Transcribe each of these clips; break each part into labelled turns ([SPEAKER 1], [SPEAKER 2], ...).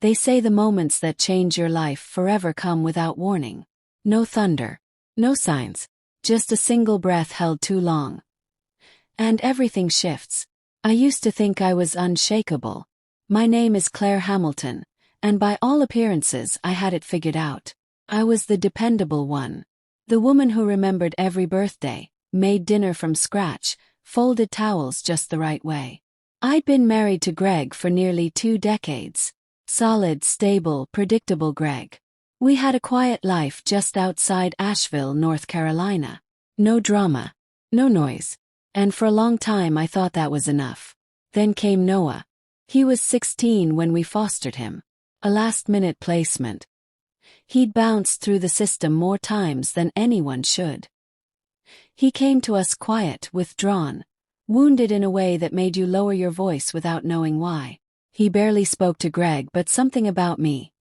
[SPEAKER 1] They say the moments that change your life forever come without warning. No thunder. No signs. Just a single breath held too long. And everything shifts. I used to think I was unshakable. My name is Claire Hamilton, and by all appearances I had it figured out. I was the dependable one. The woman who remembered every birthday, made dinner from scratch, folded towels just the right way. I'd been married to Greg for nearly 2 decades. Solid, stable, predictable Greg. We had a quiet life just outside Asheville, North Carolina. No drama. No noise. And for a long time I thought that was enough. Then came Noah. He was 16 when we fostered him. A last-minute placement. He'd bounced through the system more times than anyone should. He came to us quiet, withdrawn, wounded in a way that made you lower your voice without knowing why. He barely spoke to Greg, but something about me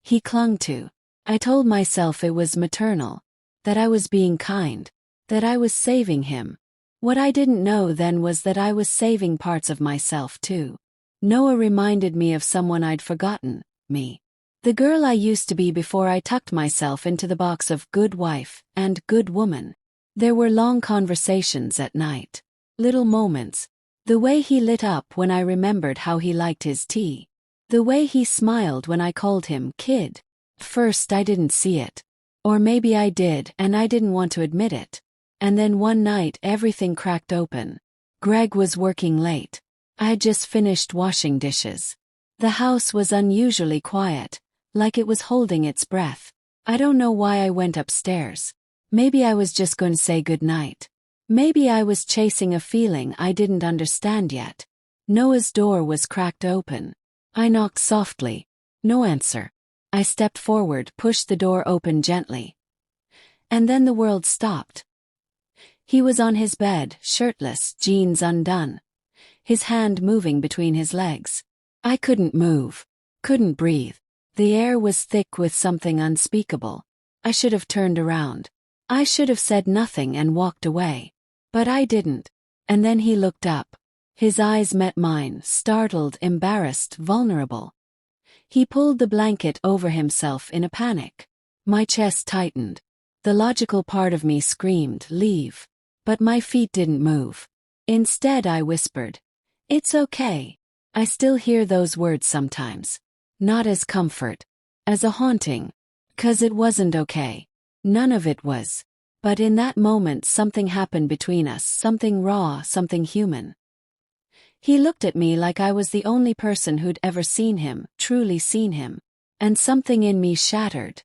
[SPEAKER 1] he clung to. I told myself it was maternal, that I was being kind, that I was saving him. What I didn't know then was that I was saving parts of myself too. Noah reminded me of someone I'd forgotten, me. The girl I used to be before I tucked myself into the box of good wife and good woman. There were long conversations at night. Little moments. The way he lit up when I remembered how he liked his tea. The way he smiled when I called him kid. First I didn't see it. Or maybe I did and I didn't want to admit it. And then one night everything cracked open. Greg was working late. I had just finished washing dishes. The house was unusually quiet, like it was holding its breath. I don't know why I went upstairs. Maybe I was just going to say goodnight. Maybe I was chasing a feeling I didn't understand yet. Noah's door was cracked open. I knocked softly. No answer. I stepped forward, pushed the door open gently. And then the world stopped. He was on his bed, shirtless, jeans undone. His hand moving between his legs. I couldn't move. Couldn't breathe. The air was thick with something unspeakable. I should have turned around. I should have said nothing and walked away. But I didn't. And then he looked up. His eyes met mine, startled, embarrassed, vulnerable. He pulled the blanket over himself in a panic. My chest tightened. The logical part of me screamed, "Leave." But my feet didn't move. Instead I whispered, "It's okay." I still hear those words sometimes. Not as comfort. As a haunting. 'Cause it wasn't okay. None of it was. But in that moment something happened between us, something raw, something human. He looked at me like I was the only person who'd ever seen him, truly seen him. And something in me shattered.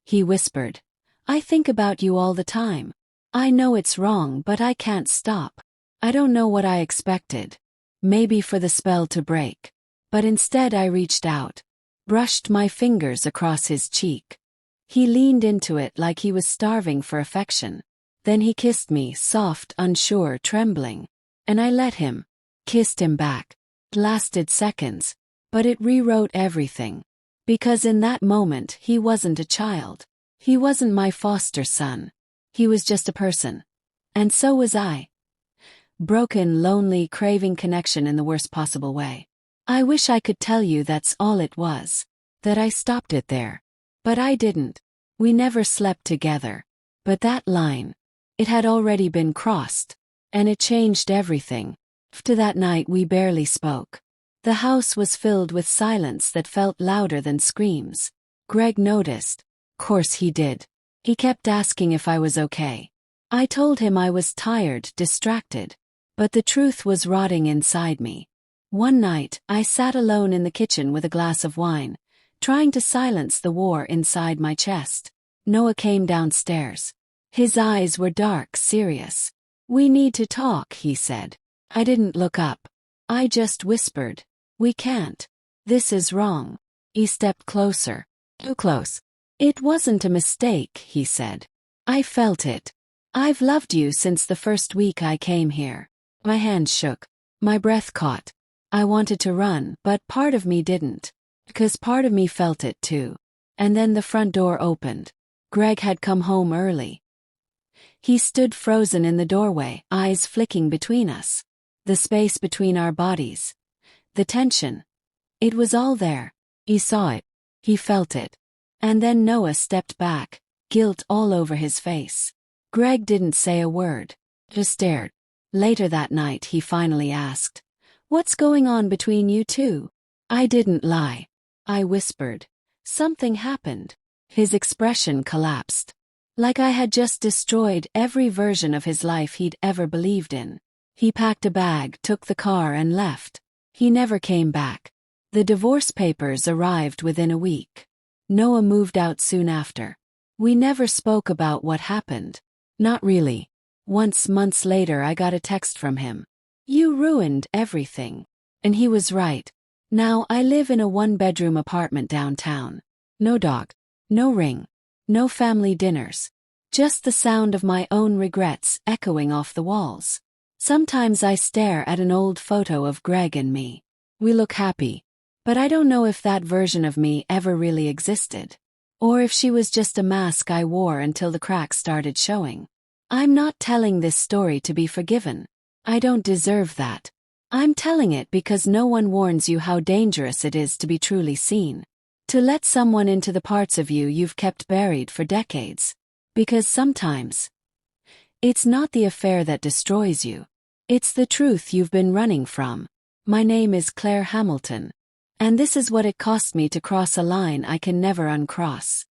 [SPEAKER 1] He whispered, "I think about you all the time. I know it's wrong, but I can't stop." I don't know what I expected. Maybe for the spell to break. But instead I reached out. Brushed my fingers across his cheek. He leaned into it like he was starving for affection. Then he kissed me, soft, unsure, trembling. And I let him. Kissed him back. It lasted seconds. But it rewrote everything. Because in that moment he wasn't a child. He wasn't my foster son. He was just a person. And so was I. Broken, lonely, craving connection in the worst possible way. I wish I could tell you that's all it was. That I stopped it there. But I didn't. We never slept together. But that line. It had already been crossed. And it changed everything. After that night we barely spoke. The house was filled with silence that felt louder than screams. Greg noticed. Course he did. He kept asking if I was okay. I told him I was tired, distracted. But the truth was rotting inside me. One night, I sat alone in the kitchen with a glass of wine, trying to silence the war inside my chest. Noah came downstairs. His eyes were dark, serious. "We need to talk," he said. I didn't look up. I just whispered, "We can't. This is wrong." He stepped closer. Too close. "It wasn't a mistake," he said. "I felt it. I've loved you since the first week I came here." My hands shook. My breath caught. I wanted to run, but part of me didn't. Because part of me felt it too. And then the front door opened. Greg had come home early. He stood frozen in the doorway, eyes flicking between us. The space between our bodies. The tension. It was all there. He saw it. He felt it. And then Noah stepped back, guilt all over his face. Greg didn't say a word, just stared. Later that night he finally asked, "What's going on between you two?" I didn't lie. I whispered. Something happened. His expression collapsed. Like I had just destroyed every version of his life he'd ever believed in. He packed a bag, took the car and left. He never came back. The divorce papers arrived within a week. Noah moved out soon after. We never spoke about what happened. Not really. Once, months later, I got a text from him. "You ruined everything." And he was right. Now I live in a one-bedroom apartment downtown. No dog. No ring. No family dinners. Just the sound of my own regrets echoing off the walls. Sometimes I stare at an old photo of Greg and me. We look happy. But I don't know if that version of me ever really existed. Or if she was just a mask I wore until the cracks started showing. I'm not telling this story to be forgiven. I don't deserve that. I'm telling it because no one warns you how dangerous it is to be truly seen. To let someone into the parts of you you've kept buried for decades. Because sometimes, it's not the affair that destroys you. It's the truth you've been running from. My name is Claire Hamilton. And this is what it cost me to cross a line I can never uncross.